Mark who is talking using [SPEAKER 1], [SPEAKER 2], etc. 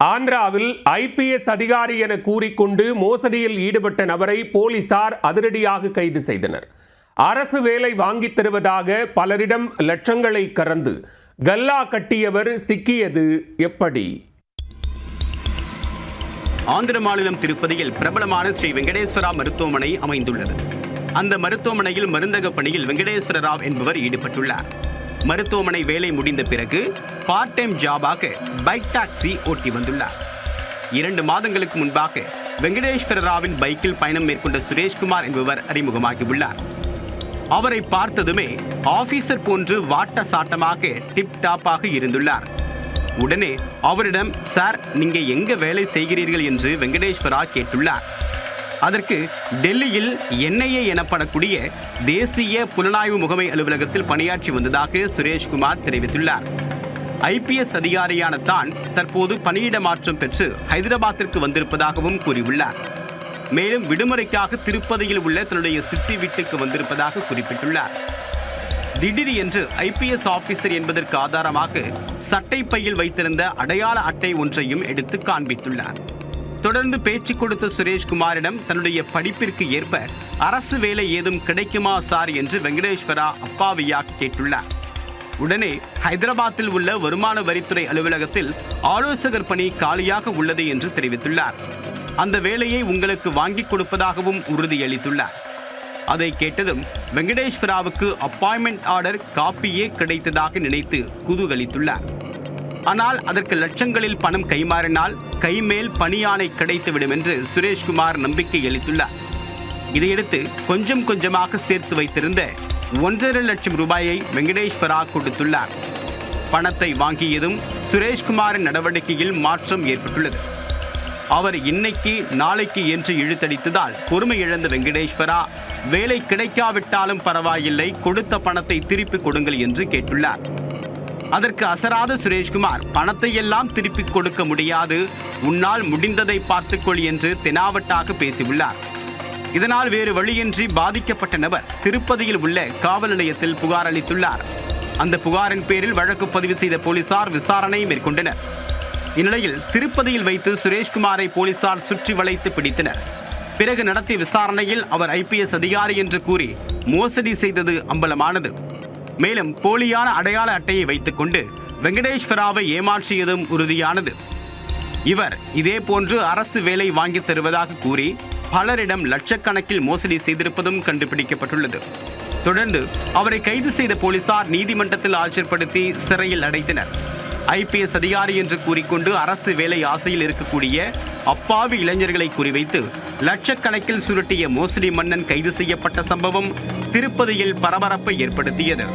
[SPEAKER 1] ஆந்திராவில் ஐபிஎஸ் அதிகாரி என கூறிக்கொண்டு மோசடியில் ஈடுபட்ட நபரை போலீசார் அதிரடியாக கைது செய்தனர். அரசு வேலை வாங்கித் தருவதாக பலரிடம் லட்சங்களை கறந்து கல்லா கட்டியவர் சிக்கியது எப்படி?
[SPEAKER 2] ஆந்திர மாநிலம் திருப்பதியில் பிரபலமான ஸ்ரீ வெங்கடேஸ்வரா மருத்துவமனை அமைந்துள்ளது. அந்த மருத்துவமனையில் மருந்தக பணியில் வெங்கடேஸ்வர ராவ் என்பவர் ஈடுபட்டுள்ளார். மருத்துவமனை வேலை முடிந்த பிறகு பார்ட் டைம் ஜாபாக பைக் டாக்ஸி ஓட்டி வந்துள்ளார். 2 மாதங்களுக்கு முன்பாக வெங்கடேஸ்வர ராவின் பைக்கில் பயணம் மேற்கொண்ட சுரேஷ்குமார் என்பவர் அறிமுகமாகியுள்ளார். அவரை பார்த்ததுமே ஆபீசர் போன்று வாட்ட சாட்டமாக டிப் டாப்பாக இருந்துள்ளார். உடனே அவரிடம், சார், நீங்க எங்க வேலை செய்கிறீர்கள் என்று வெங்கடேஸ்வரா கேட்டுள்ளார். அதற்கு டெல்லியில் NIA எனப்படக்கூடிய தேசிய புலனாய்வு முகமை அலுவலகத்தில் பணியாற்றி வந்ததாக சுரேஷ்குமார் தெரிவித்துள்ளார். IPS அதிகாரியான தான் தற்போது பணியிட மாற்றம் பெற்று ஹைதராபாத்திற்கு வந்திருப்பதாகவும் கூறியுள்ளார். மேலும் விடுமுறைக்காக திருப்பதியில் உள்ள தன்னுடைய சித்தி வீட்டுக்கு வந்திருப்பதாக குறிப்பிட்டுள்ளார். திடீர் என்று IPS ஆபீசர் என்பதற்கு ஆதாரமாக சட்டை பையில் வைத்திருந்த அடையாள அட்டை ஒன்றையும் எடுத்து காண்பித்துள்ளார். தொடர்ந்து பேச்சு கொடுத்த சுரேஷ்குமாரிடம் தன்னுடைய படிப்பிற்கு ஏற்ப அரசு வேலை ஏதும் கிடைக்குமா சார் என்று வெங்கடேஸ்வரா அப்பாவியாக கேட்டுள்ளார். உடனே ஹைதராபாத்தில் உள்ள வருமான வரித்துறை அலுவலகத்தில் ஆலோசகர் பணி காலியாக உள்ளது என்று தெரிவித்துள்ளார். அந்த வேலையை உங்களுக்கு வாங்கி கொடுப்பதாகவும் உறுதியளித்துள்ளார். அதை கேட்டதும் வெங்கடேஸ்வராவுக்கு அப்பாயின்மெண்ட் ஆர்டர் காப்பியே கிடைத்ததாக நினைத்து குதூகலித்துள்ளார். ஆனால் அதற்கு லட்சங்களில் பணம் கைமாறினால் கைமேல் பணியாணை கிடைத்துவிடும் என்று சுரேஷ்குமார் நம்பிக்கை அளித்துள்ளார். இதையடுத்து கொஞ்சம் கொஞ்சமாக சேர்த்து வைத்திருந்த 1.5 லட்சம் ரூபாயை வெங்கடேஸ்வரா கொடுத்துள்ளார். பணத்தை வாங்கியதும் சுரேஷ்குமாரின் நடவடிக்கையில் மாற்றம் ஏற்பட்டுள்ளது. அவர் இன்னைக்கு நாளைக்கு என்று இழுத்தடித்ததால் பொறுமை இழந்த வெங்கடேஸ்வரா வேலை கிடைக்காவிட்டாலும் பரவாயில்லை, கொடுத்த பணத்தை திருப்பி கொடுங்கள் என்று கேட்டுள்ளார். அதற்கு அசராத சுரேஷ்குமார், பணத்தை எல்லாம் திருப்பி கொடுக்க முடியாது, உன்னால் முடிந்ததை பார்த்துக்கொள் என்று தெனாவட்டாக பேசியுள்ளார். இதனால் வேறு வழியின்றி பாதிக்கப்பட்ட நபர் திருப்பதியில் உள்ள காவல் நிலையத்தில் புகார் அளித்துள்ளார். அந்த புகாரின் பேரில் வழக்கு பதிவு செய்த போலீசார் விசாரணை மேற்கொண்டனர். இந்நிலையில் திருப்பதியில் வைத்து சுரேஷ்குமாரை போலீசார் சுற்றி வளைத்து பிடித்தனர். பிறகு நடத்திய விசாரணையில் அவர் IPS அதிகாரி என்று கூறி மோசடி செய்தது அம்பலமானது. மேலும் போலியான அடையாள அட்டையை வைத்துக்கொண்டு வெங்கடேஸ்வராவை ஏமாற்றியதும் உறுதியானது. இவர் இதே போன்று அரசு வேலை வாங்கித் தருவதாக கூறி பலரிடம் லட்சக்கணக்கில் மோசடி செய்திருப்பதும் கண்டுபிடிக்கப்பட்டுள்ளது. தொடர்ந்து அவரை கைது செய்த போலீசார் நீதிமன்றத்தில் ஆஜர்படுத்தி சிறையில் அடைத்தனர். IPS அதிகாரி என்று கூறிக்கொண்டு அரசு வேலை ஆசையில் இருக்கக்கூடிய அப்பாவி இளைஞர்களை குறிவைத்து லட்சக்கணக்கில் சுருட்டிய மோசடி மன்னன் கைது செய்யப்பட்ட சம்பவம் திருப்பதியில் பரபரப்பை ஏற்படுத்தியது.